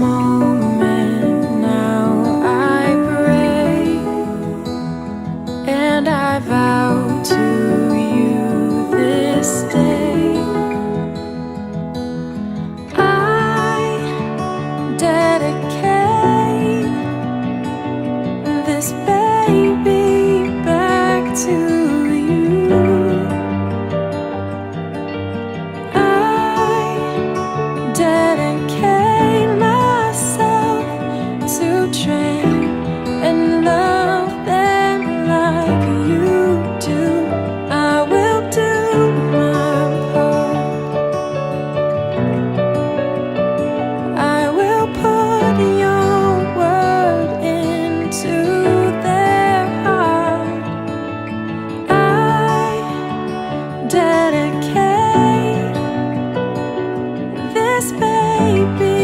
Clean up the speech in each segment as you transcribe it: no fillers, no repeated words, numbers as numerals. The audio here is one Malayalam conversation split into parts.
moment now I pray, and I vow to you this day I dedicate this baby back to you. I dedicate myself to train and love them like you do. I will do my part. I will put your word into their heart. I dedicate this baby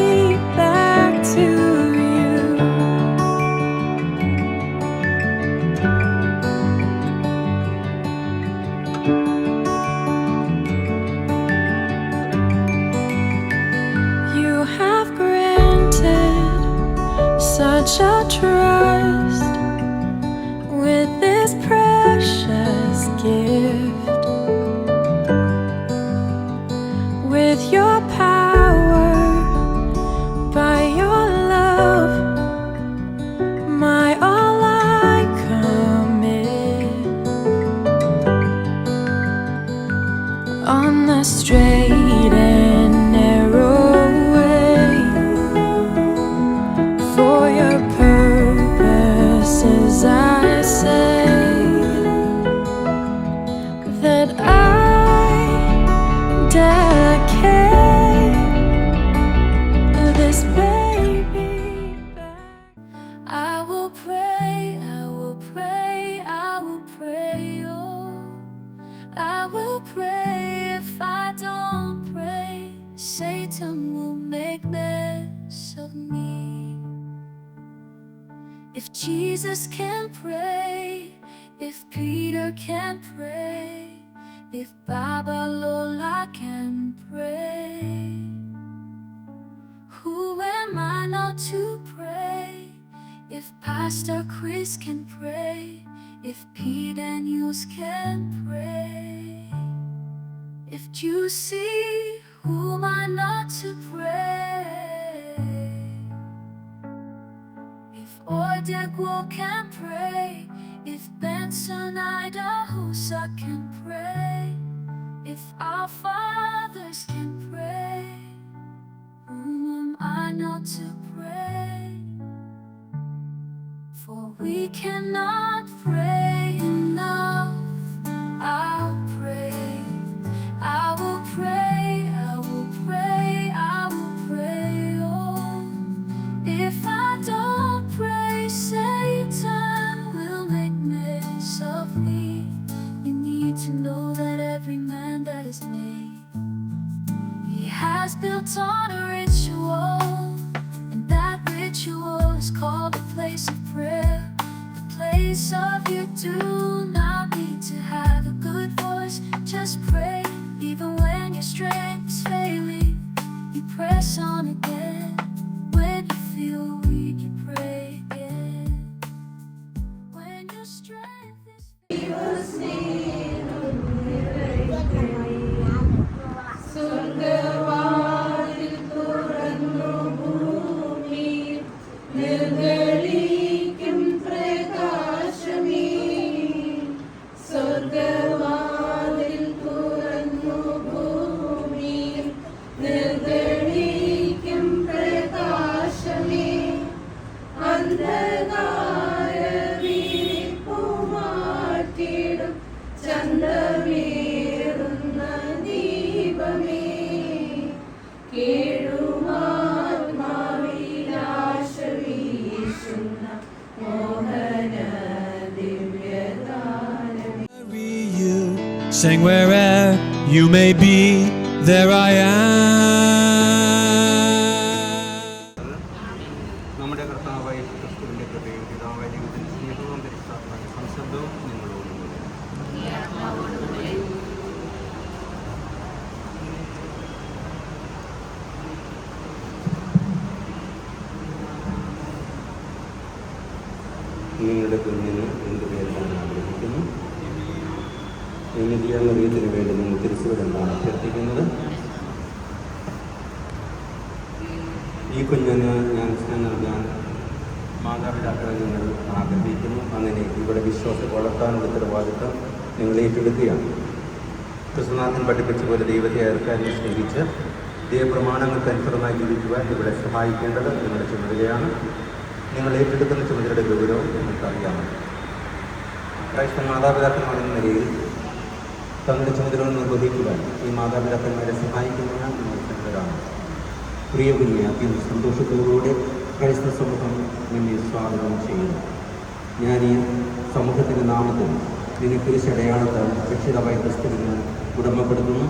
back to you. You have granted such a trust with this precious gift. With your power, by your love, my all I commit. On the straight and narrow way, for your purposes I say that I dedicate this baby back. I will pray, I will pray, I will pray, oh. I will pray. If I don't pray, Satan will make mess of me. If Jesus can pray, if Peter can pray, if Babalola can pray, who am I not to pray? If Pastor Chris can pray, if Pete Daniels can pray, if Juicy, who am I not to pray? If Odegwo can pray, if Benson Idahosa can pray, if our fathers can pray, who am I not to pray? For we cannot pray enough. I'll pray, I will pray, I will pray, I will pray, oh. If I don't pray, Satan will make mess of me. You need to know that every man that is made, he has built on a ritual, and that ritual is called a place of prayer, the place of you do not need to have a good voice, just pray. Even when your strength is failing, you press on again. When you feel weak, you pray again. When your strength is സ്വർഗവാതിൽ തുറന്നു ഭൂമി നിർഗളിക്കും പ്രകാശമേ. സ്വർഗവാതിൽ തുറന്നു ഭൂമി നിർഗളിക്കും പ്രകാശമേ. അന്ധകാര വിരിപ്പു മാറ്റിടും ചന്തമേറുന്ന ദീപമേ. കേഴുമാത്മാവിലാശ വീശുന്ന മോഹന ദിവ്യദാനമേ. Sing wherever you may be, there I am. നമ്മുടെ കർത്താവായ ക്രിസ്തുവിന്റെ കൃപയും പിതാവായ ദൈവത്തിന്റെ സ്നേഹവും പരിശുദ്ധാത്മാവിന്റെ സംസർഗവും നിങ്ങളോടുകൂടി. നിങ്ങളുടെ കുഞ്ഞിന് എന്ത് പേരിടാൻ ആഗ്രഹിക്കുന്നു? നിത്യ മറിയത്തിന് വേണ്ടി നിങ്ങൾ തിരിച്ചുവിടെന്താണ് അഭ്യർത്ഥിക്കുന്നത്? ഈ കുഞ്ഞിന് ഞാൻ സ്നേഹം നൽകാൻ മാതാപിതാക്കളെ നിങ്ങൾ ആഗ്രഹിക്കുന്നു. അങ്ങനെ ഇവിടെ വിശ്വാസം വളർത്താനുള്ള ഉത്തരവാദിത്വം നിങ്ങൾ ഏറ്റെടുക്കുകയാണ്. ക്രിസ്തുനാഥൻ പഠിപ്പിച്ച പോലെ ദൈവത്തെ ഏർക്കാരെ സ്നേഹിച്ച് ദൈവപ്രമാണങ്ങൾക്ക് അനുസൃതമായി ജീവിക്കുവാൻ ഇവിടെ സഹായിക്കേണ്ടത് നിങ്ങളുടെ ചുമതലയാണ്. നിങ്ങൾ ഏറ്റെടുക്കുന്ന ചുമതലയുടെ ഗൗരവം നിങ്ങൾക്കറിയാമല്ലോ. ക്രൈസ്തവ മാതാപിതാക്കന്മാരെന്ന നിലയിൽ തങ്ങളുടെ ചുമതലകൾ നിർവഹിക്കുവാൻ ഈ മാതാപിതാക്കന്മാരെ സഹായിക്കുന്നതിനാൽ നിങ്ങൾ ചുമതലയാണ്. പ്രിയ കുഞ്ഞെ, അത്യന്തം സന്തോഷത്തോടുകൂടെ ക്രൈസ്തവ സമൂഹം നിന്നെ സ്വാഗതം ചെയ്യുന്നു. ഞാൻ ഈ സമൂഹത്തിൻ്റെ നാമത്തിൽ നിന്നെ കുരിശടയാളത്താൽ രക്ഷിതാവായ ക്രിസ്തുവിന് ഉടമപ്പെടുത്തുന്നു.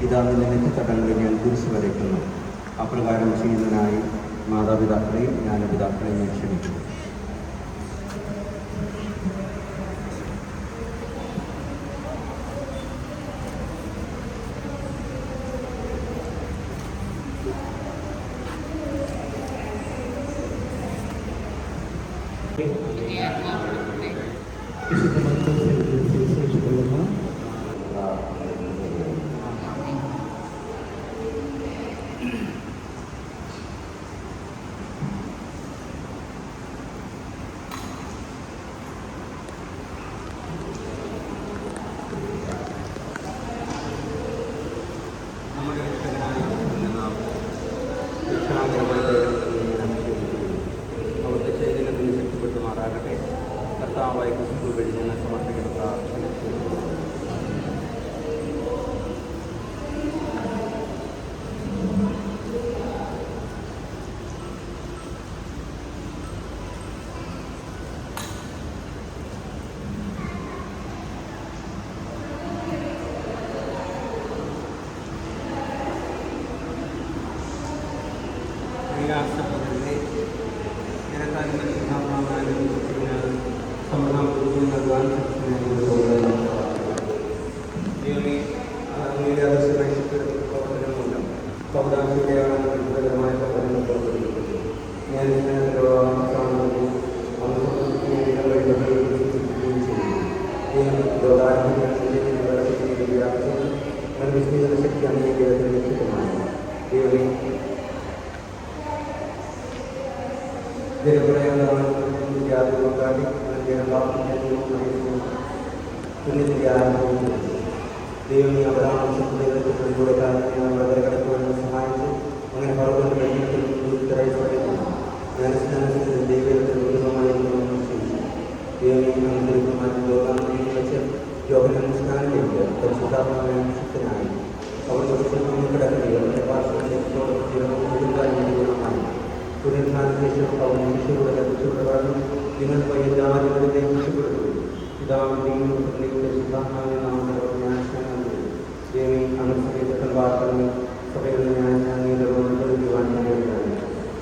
ഇതാ നിന്റെ നെറ്റിത്തടങ്ങളിൽ ഞാൻ കുരിശ് വരയ്ക്കുന്നു. അപ്രകാരം ചെയ്യുന്നതിനായി മാതാപിതാക്കളെയും ജ്ഞാനപിതാക്കളെയും ഞാൻ ക്ഷണിക്കുന്നു. അവിടുത്തെ ശരീരത്തിന് ശക്തിപ്പെട്ടുമാറാകട്ടെ. കർത്താവായ ക്രിസ്തു വഴി ഞങ്ങൾ സമർപ്പിക്കുന്ന പ്രാർത്ഥന ദൈവം അപരാധത്തിലൂടെ വളരെ കടക്കുവാൻ സഹായിച്ചു. അങ്ങനെ പർവ്വതം ജ്ഞാനസ്നാനത്തിൽ ദൈവത്തിൽ ഉന്നതമായി വെച്ച് യോഗനം സ്നാനത്തിലേക്ക് പരിശുദ്ധാത്മാവിനെ ശക്തനായി അവർ കിടക്കുകയും അവരുടെ ഭാഷയോടുമായി പുനരുദ്ധാനശേഷം അവർ മനുഷ്യരുടെ ലഭിച്ചുള്ള നിങ്ങൾ എല്ലാവരുടെയും രക്ഷപ്പെടുകയും പിതാവിൻ്റെയും പരിശുദ്ധാത്മാവിനെ നാമത്തിൽ ജ്ഞാനസ്നാനം ദേവി അനുസരിച്ച വാർത്തകളിൽ സഭയിൽ ജ്ഞാനസ്നാനീയവാൻ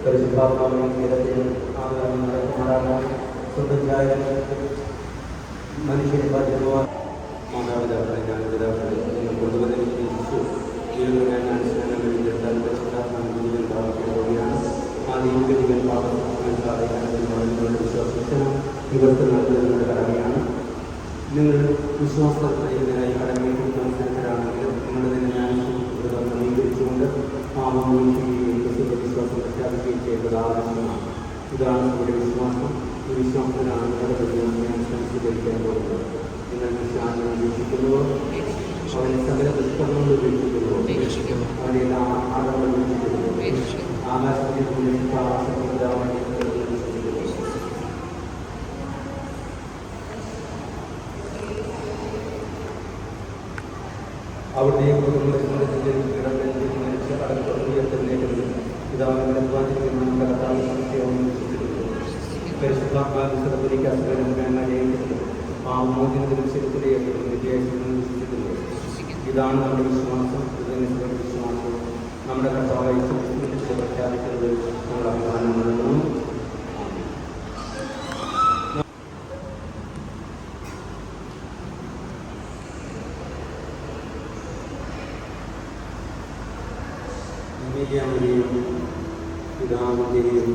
പരിശുദ്ധാത്മാവിനെ നിരത്തിലും നടക്കുമാറാകാൻ സ്വന്തം മനുഷ്യരെ ബാധ്യതവാൻ മാതാപിതാക്കളെ ജ്ഞാനപിതാക്കളെ നിങ്ങൾ കൊണ്ടുവന്ന് വിശ്വസിച്ചു ഞാൻ സ്നാനം കഴിഞ്ഞെടുത്താൽ പരിശുദ്ധാത്മാവിനെ ജീവിതം പ്രാപിക്കുകയാണ്. ആ ദൈവഗതികൾ പാപങ്ങളുടെ വിശ്വാസത്തിന് ഇവർക്ക് നൽകുന്നതിനുള്ള കടമയാണ്. നിങ്ങൾ വിശ്വാസത്തിനായി കടമയേൽക്കുന്ന അവസരത്തിലാണെങ്കിലും നിങ്ങളുടെ ജ്ഞാനം അംഗീകരിച്ചുകൊണ്ട് പാപങ്ങളും ചെയ്യുകയും വിശ്വാസം പ്രഖ്യാപിക്കുകയും ചെയ്യേണ്ടത് ആവശ്യമാണ്. ഇതാണ് നമ്മുടെ വിശ്വാസം. ഈ വിശ്വാസത്തിനാണ് ഞാൻ സംസ്കരിക്കാൻ പോകുന്നത്. നിങ്ങൾ വിശ്വാസം വീക്ഷിക്കുന്നുവോ? അവനെ സകല പുസ്തകങ്ങൾ വീക്ഷിക്കുന്നുവോ? അവനെല്ലാം ആടങ്ങൾ വീക്ഷിക്കുന്നുവോ? ആകാശത്തിൽ അവിടെ ഇതാണ് നമ്മുടെ വിശ്വാസം. ഇതിനെ വിശ്വാസവും നമ്മുടെ കർത്താവായ പ്രഖ്യാപിക്കുന്നത് നമ്മൾ അഭിമാനം നൽകുന്നു. പിതാവിൻ്റെയും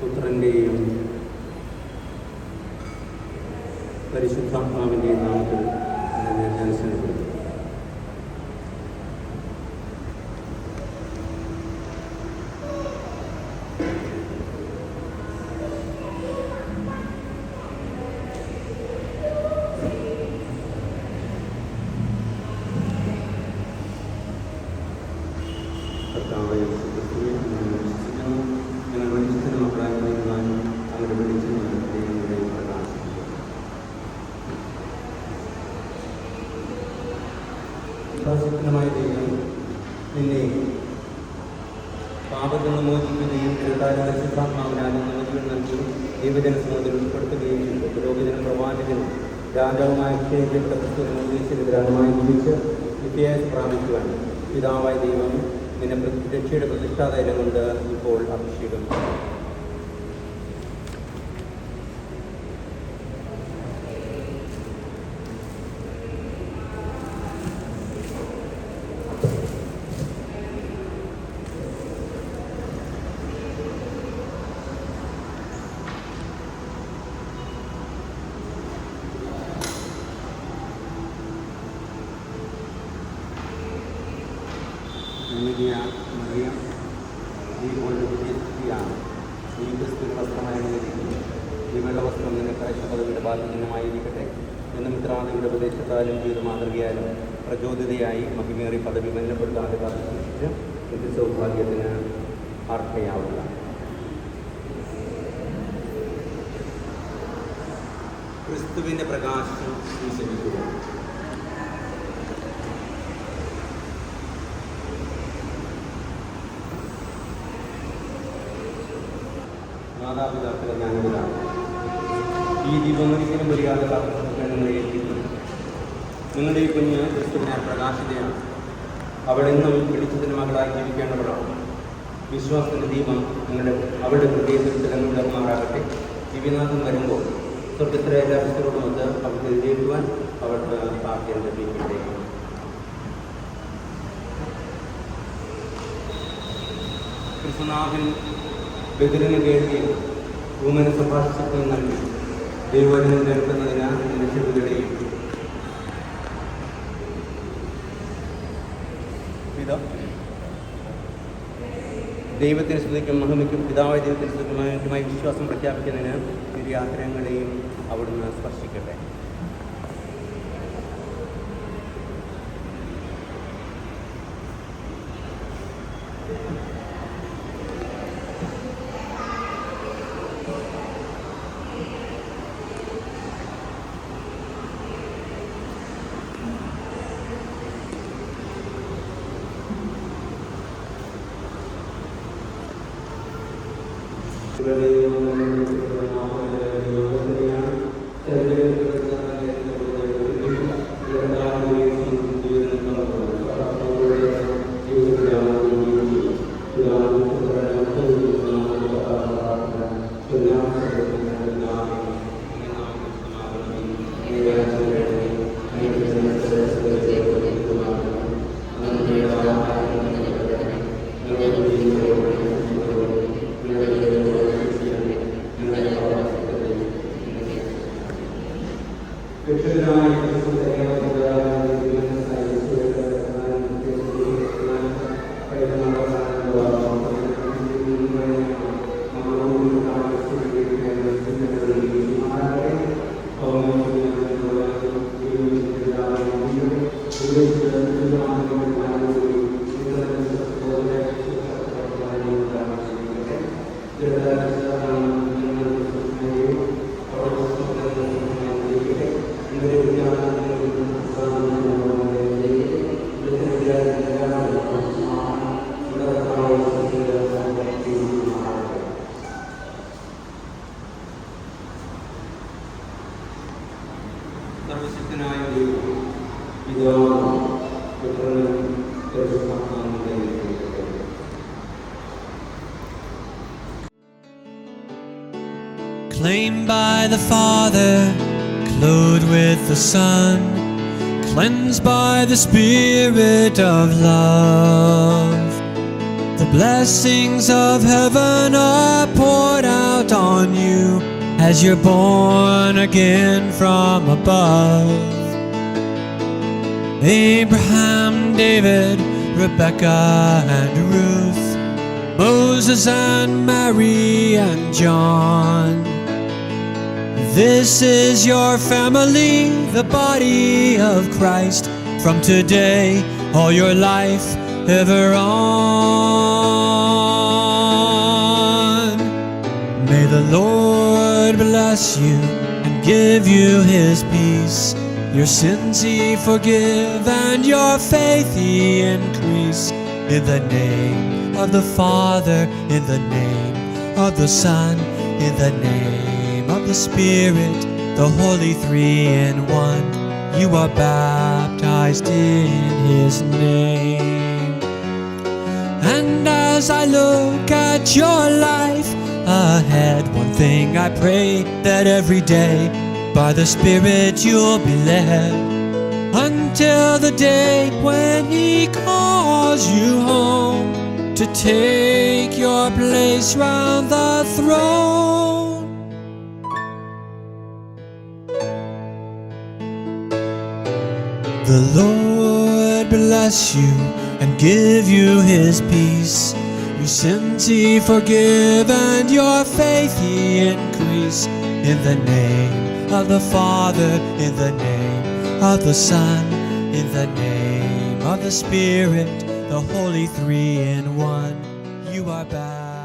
പുത്ര പുത്രൻ്റെയും പരിശുദ്ധാത്മാവിൻ്റെയും നാമത്തിൽ ഞാൻ സ്നേഹിക്കുന്നു. ായ ദൈവം നിന്നെ പാപത്തിൽ നിന്ന് മോചിക്കുകയും തിരുത്താനുള്ള ശുദ്ധാത്മാവിനാലും മോചനം നൽകി ദൈവജനസമൂഹത്തിൽ ഉൾപ്പെടുത്തുകയും ചെയ്തു. പുരോഹിതനും പ്രവാചകനും രാജാവുമായ ക്ഷേത്രപ്പെട്ട ക്രിസ്തുവിനെ ഉദ്ദേശിച്ചതിരാനുമായി ജീവിച്ച് വിദ്യാഭ്യാസ പ്രാപിക്കുവാൻ പിതാവായ ദൈവം നിന്നെ രക്ഷയുടെ പ്രതിഷ്ഠാതൈലം കൊണ്ട് ഇപ്പോൾ അഭിഷേകം ചെയ്യും. മറിയം നീ സ്ത്രീയാണ്. നീ ക്രിസ്തുവിന് വസ്ത്രമായി അണിഞ്ഞിരിക്കുന്നു. ഈ വെള്ളവസ്ത്രം നിനക്ക് അയച്ചപദവിയുടെ ബാധ്യതമായിരിക്കട്ടെ. എന്നും മിത്രാദിയുടെ ഉപദേശത്താലും ചെയ്ത മാതൃകയാലും പ്രചോദിതയായി മഹിമേറി പദവി ബന്ധപ്പെടുത്താതെ കാത്തുസൂക്ഷിച്ച് നിന്റെ സൗഭാഗ്യത്തിന് അർഹയാവുക. ക്രിസ്തുവിൻ്റെ പ്രകാശം സ്വീകരിക്കുക. മാതാപിതാക്കളെ ഞാനിതാണ് ഈ ദീപം ഒരിക്കലും വരിയാതെ കാത്തുസൂക്ഷിക്കാൻ നിങ്ങളെ ഏൽപ്പിക്കുന്നു. നിങ്ങളുടെ ഈ കുഞ്ഞ് ക്രിസ്തുവിനെ പ്രകാശിതയാണ്. അവളെന്നും പിടിച്ചതിന് മകളായി ജീവിക്കേണ്ടവളാണ്. വിശ്വാസത്തിൻ്റെ ദീപം അവളുടെ ഹൃദയത്തിൽ തിളങ്ങുമാറാകട്ടെ. ദിവ്യനാഥം വരുമ്പോൾ സ്വർഗത്തിലെ എല്ലാ വിശുദ്ധരോടുമൊത്ത് അവർക്ക് എതിരേൽക്കുവാൻ അവർക്ക് ഭാഗ്യം ലഭിക്കട്ടെ. ക്രിസ്തുനാഥൻ ബദിരന് കേൾക്കുകയും ഭൂമന് സംഭാഷിച്ചപ്പോൾ നൽകി ദൈവവചനം കേൾക്കുന്നതിന് എൻ്റെ ചെവികളെയും ദൈവത്തിന് സ്തുതിക്കും മഹിമയ്ക്കും പിതാവായ ദൈവത്തിന് സ്തുതിക്കും മഹിമയ്ക്കുമായി വിശ്വാസം പ്രഖ്യാപിക്കുന്നതിന് തിരുയാത്രങ്ങളെയും അവിടുന്ന് സ്പർശിക്കട്ടെ. Claimed by the Father, clothed with the Son, cleansed by the Spirit of love. The blessings of heaven are poured out on you as you're born again from above. Abraham, David, Rebecca, and Ruth, Moses and Mary and John. This is your family, the body of Christ, from today, all your life, ever on. May the Lord bless you and give you his peace. Your sins he forgive and your faith he increase. In the name of the Father, in the name of the Son, in the name of the Spirit, the Holy Three in One, you are baptized in his name. And as I look at your life ahead, one thing I pray, that every day by the Spirit you'll be led, until the day when he calls you home to take your place round the throne. The Lord bless you and give you his peace. Your sins he forgive and your faith he increase. In the name of the Father, in the name of the Son, in the name of the Spirit, the Holy Three in One, you are baptized.